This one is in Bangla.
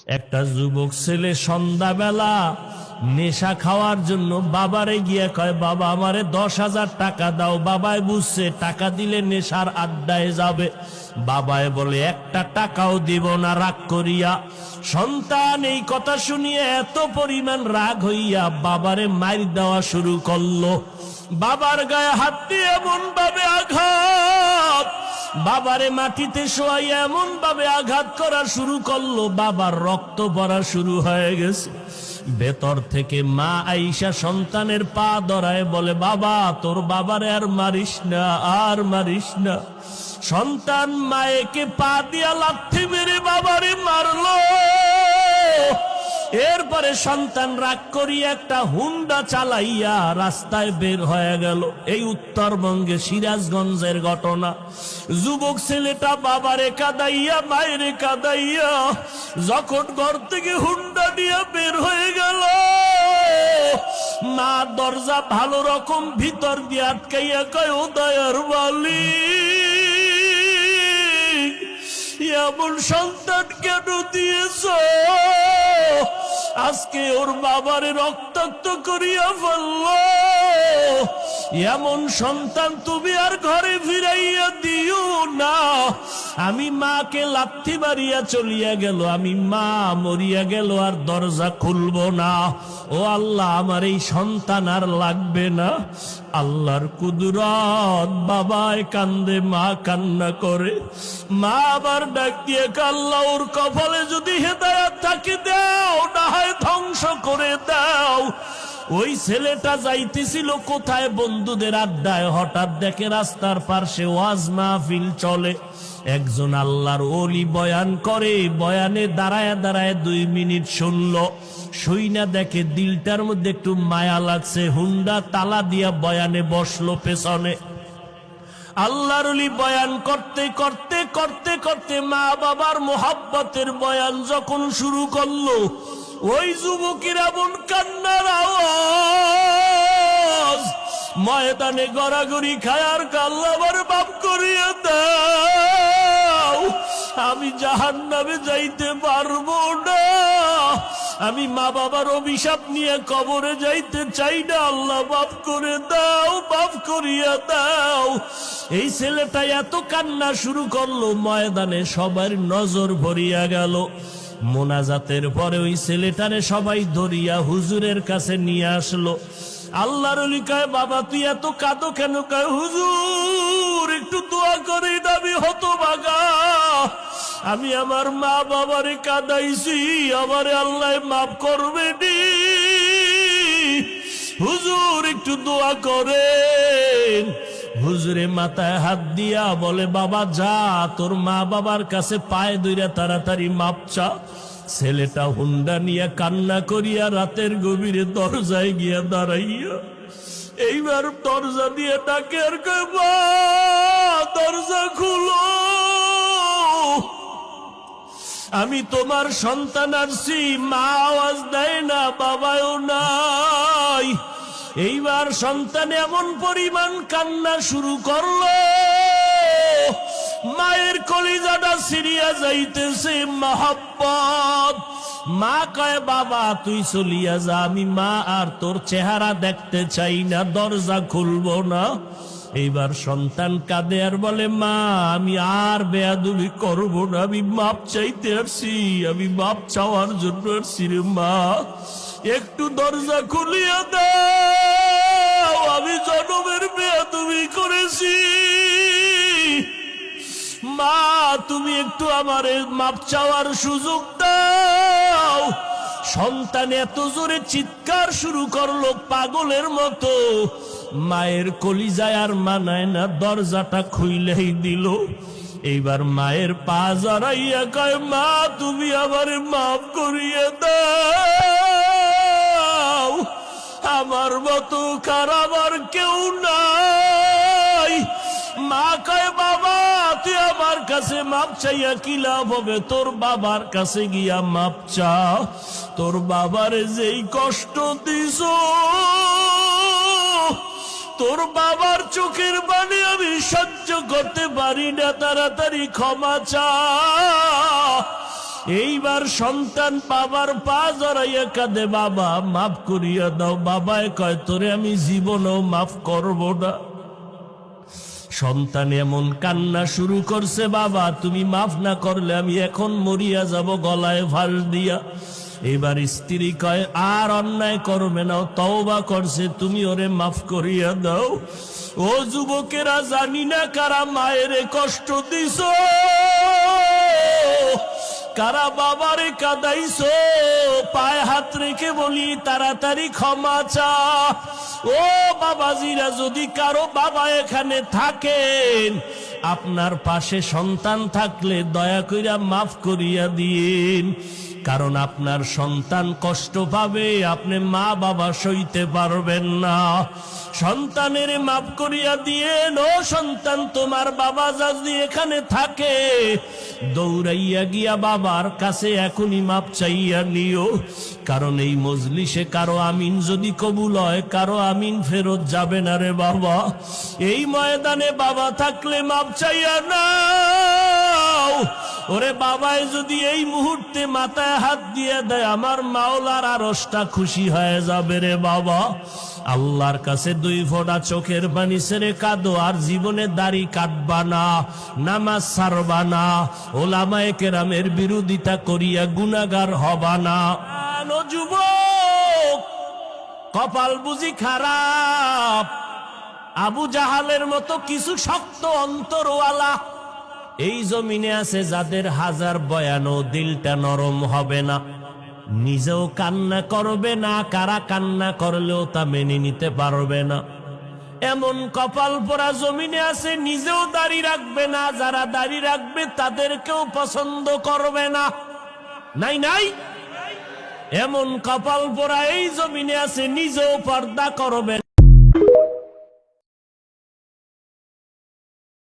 একটা যুবক ছেলে সন্ধ্যাবেলা নেশা খাওয়ার জন্য বাবারে গিয়ে কয়, বাবা আমারে 10,000 টাকা দাও। বাবায় বুঝছে টাকা দিলে নেশার আড্ডায় যাবে। বাবায় বলে, একটা টাকাও দিব না, রাগ করিয়া। সন্তান এই কথা শুনিয়ে এত পরিমাণ রাগ হইয়া বাবারে মার দেওয়া শুরু করলো। বাবার গায়ে হাত দিয়ে এমন ভাবে আঘাত, বাবারে মাটিতে শোয়াইয়া এমন ভাবে আঘাত করা শুরু করলো, বাবার রক্ত পড়া শুরু হয়ে গেছে। ভেতর থেকে মা আইসা সন্তানের পা ধরায় বলে, বাবা তোর বাবারে আর মারিস না, আর মারিস না। সন্তান মায়েকে পা দিয়া লাথি মেরে বাবারে মারলো। এরপরে সন্তান রাগ করিয়া একটা হুন্ডা চালাইয়া রাস্তায় বের হয়ে গেল। এই উত্তরবঙ্গে সিরাজগঞ্জের ঘটনা। যুবক ছেলেটা বাবারে কাঁদাইয়া মায়েরে কাঁদাইয়া যখন ঘর থেকে হুন্ডা দিয়ে বের হয়ে গেল, মা দরজা ভালো রকম ভিতর দিয়ে আটকাইয়া কয়, ও দয়ার মালিক, এমন সন্তান কেন দিয়েছ? আজকে ওর বাবারে রক্তাক্ত করিয়া ফেলল। এমন সন্তান তুমি আর ঘরে ফিরাইয়া দিও না। আমি মাকে লাথি মারিয়া চলিয়া গেল, আমি মা মরিয়া গেল, আর দরজা খুলব না। ও আল্লাহ, আমার এই সন্তান আর লাগবে না। আল্লাহর কুদরত, বাবায় কান্দে, মা কান্না করে। মা আবার ডাক দিয়ে, আল্লাহ ওর কপালে যদি হেদায়েত থাকে দাও, না হয় ধ্বংস করে দাও। ওই ছেলেটা যাইতেছিল কোথায়? বন্ধুদের আড্ডায়। হঠাৎ দেখে রাস্তার পাশে ওয়াজ মাহফিল চলে। একজন আল্লাহর ওলি বয়ান করে। বয়ানে দাঁড়ায় দাঁড়ায় 2 মিনিট শুনলো। শুইনা দেখে দিলটার মধ্যে একটু মায়া লাগছে। হুন্ডা তালা দিয়া বয়ানে বসলো পেছনে। আল্লাহর ওলি বয়ান করতে করতে করতে করতে মা বাবার মোহাব্বতের বয়ান যখন শুরু করলো, ওই যুবকের এমন কান্নার আওয়াজ, ময়দানে গড়াগড়ি খায় আর আল্লাহ আমার মাফ করিয়ে দাও, আমি জাহান্নামে যাইতে পারবো না, আমি মা বাবার অভিশাপ নিয়ে কবরে যাইতে চাই না, আল্লাহ মাফ করে দাও, মাফ করিয়া দাও। এই ছেলেটা এত কান্না শুরু করলো, ময়দানে সবার নজর ভরিয়া গেল। মোনাজাতের পরে ওই ছেলেটারে সবাই ধরিয়া হুজুরের কাছে নিয়ে আসলো। আল্লাহর ওলি কয়, বাবা তুই এত কাঁদো কেন? কয়, হুজুর একটু দোয়া করে, আমি হতভাগা, আমি আমার মা বাবারে কাঁদাইছি, আমারে আল্লাহ মাফ করবে নি, হুজুর একটু দোয়া করেন। হুজুরে মাথায় হাত দিয়া বলে, বাবা যা, তোর মা বাবার কাছে পায়ে ধইরা তাড়াতাড়ি মাপ চা। ছেলেটা হুন্ডা নিয়ে কান্না করিয়া রাতের গভীরে দরজায় গিয়া দাঁড়াইয়া এইবার দরজা দিয়ে ডাকে আর কয়, মা দরজা খুলো, আমি তোমার সন্তান আসছি। মা আওয়াজ দেয় না, বাবাও নাই। এইবার সন্তান এমন পরিমাণ কান্না শুরু করলো, মায়ের কলিজাটা ছিঁড়িয়া যাইতেছে মহব্বত। মা কয়, বাবা তুই চলিয়া যা, আমি মা আর তোর চেহারা দেখতে চাই না, দরজা খুলবো না। এইবার সন্তান কাঁদে আর বলে, মা আমি আর বেয়াদবি করবো না, আমি মাপ চাইতে আসছি, আমি মাপ চাওয়ার জন্য আসছি রে মা, একটু দরজা খুলিয়া দাও, আমি জনমের বেয়াদবি করেছি, মা তুমি একটু আমারে মাপ চাওয়ার সুযোগ দাও। সন্তান এত জোরে চিৎকার শুরু করলো পাগলের মতো, মায়ের কলিজায় আর মানায় না, দরজাটা খুইলেই দিল। এইবার মায়ের পা জড়াইয়া কয়, মা তুমি আমারে মাফ করিয়ে দাও, আমার মতো খারাপ আর কেউ নাই। মা কয়, বাবা তুই আমার কাছে মাপ চাইয়া কি লাভ হবে, তোর বাবার কাছে গিয়া মাপ চা, তোর বাবারে যেই কষ্ট দিস, তোর বাবার চোখের পানি আমি সহ্য করতে পারি না, তাড়াতাড়ি ক্ষমা চা। এইবার সন্তান বাবার পা জড়াইয়া কাঁদে, বাবা মাফ করিয়া দাও। বাবায় কয়, তোরে আমি জীবনও মাফ করব না। সন্তান এমন কান্না শুরু করছে, বাবা তুমি মাফ না করলে আমি এখন মরিয়া যাব গলায় ফাঁস দিয়া। এবার স্ত্রী কয়, আর অন্যায় করবে না, তওবা করছে, তুমি ওরে মাফ করিয়া দাও। ও যুবকেরা, জানি না কারা মায়েরে কষ্ট দিছ, কারা বাবারে কাঁদাইছো, পায়ে হাত রেখে বলি তাড়াতাড়ি ক্ষমা চা। ও বাবাজিরা, যদি কারো বাবা এখানে থাকেন, আপনার পাশে সন্তান থাকলে দয়া কইরা মাফ করিয়া দিন, কারণ আপনার সন্তান কষ্ট পাবে, আপনি মা বাবা সইতে পারবেন না। সন্তানের মাফ করিয়া দিয়েন। ও সন্তান, তোমার বাবা যদি এখানে থাকে, দৌড়াইয়া গিয়া বাবার কাছে এখনই মাপ চাইয়া নিও, কারণ এই মজলিসে কারো আমিন যদি কবুল হয়, কারো আমিন ফেরত যাবে না রে বাবা। এই ময়দানে বাবা থাকলে মাপ চাইয়া নাও। ওরে বাবায় যদি এই মুহূর্তে মাথায় হাত দিয়ে দেয়, আমার মাওলার আরশটা খুশি হয়ে যাবে রে বাবা। আল্লাহর কাছে 2 ফোঁটা চোখের পানি ছেড়ে কাঁদো, আর জীবনে দাড়ি কাটবা না, নামাজ ছাড়বা না, ওলামায়ে কেরামের বিরোধিতা করিয়া গুনাহগার হবা না। ও যুবক, কপাল বুঝি খারাপ? আবু জাহালের মতো কিছু শক্ত অন্তরওয়ালা এই জমিনে আছে, যাদের হাজার বয়ানও দিলটা নরম হবে না, নিজেও কান্না করবে না, কারা কান্না করলেও তা মেনে নিতে পারবে না। এমন কপাল পোড়া জমিনে আছে, নিজেও দাড়ি রাখবে না, যারা দাড়ি রাখবে তাদেরকেও পছন্দ করবে না। নাই নাই, এমন কপাল পোড়া এই জমিনে আছে, নিজেও পর্দা করবে না।